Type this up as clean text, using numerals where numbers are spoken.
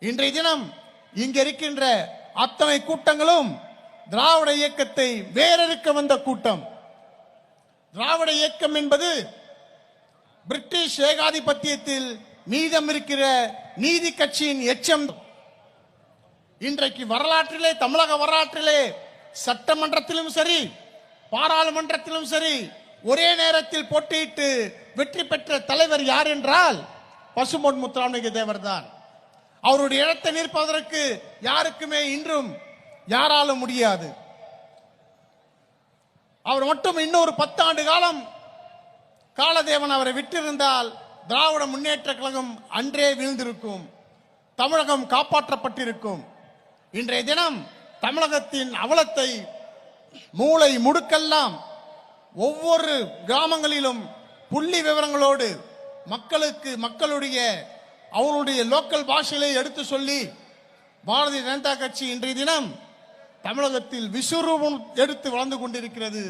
இன்றைய தினம் இங்க இருக்கின்ற அத்தனை கூட்டங்களும் திராவிட இயக்கத்தை வேறறுக்க வந்த கூட்டம். திராவிட இயக்கம் என்பது பிரிட்டிஷ் ஏகாதிபத்தியத்தில் மீதம் இருக்கிற நீதி கட்சியின் எச்சம். இன்றைக்கு வரலாற்றிலே, தமிழக வரலாற்றிலே சட்டமன்றத்திலும் சரி, பாராளுமன்றத்திலும் சரி, ஒரே நேரத்தில் போட்டியிட்டு வெற்றி பெற்ற தலைவர் யார் என்றால் பசும்பொன் முத்துராமலிங்க தேவர் தான். அவருடைய இடத்தை நிற்பதற்கு யாருக்குமே இன்றும் யாராலும் முடியாது. அவர் மட்டும் இன்னொரு 10 ஆண்டு காலம் காலதேவன் அவரை விட்டிருந்தால் திராவிட முன்னேற்ற கழகம் அன்றே வீழ்ந்திருக்கும், தமிழகம் காப்பாற்றப்பட்டிருக்கும். இன்றைய தினம் தமிழகத்தின் அவலத்தை மூளை முடுக்கெல்லாம் ஒவ்வொரு கிராமங்களிலும் புள்ளி விவரங்களோடு மக்களுக்கு மக்களுடைய அவருடைய லோக்கல் பாஷையிலே எடுத்து சொல்லி பாரதிய ஜனதா கட்சி இன்றைய தினம் தமிழகத்தில் விஸ்வரூபம் எடுத்து வளர்ந்து கொண்டிருக்கிறது.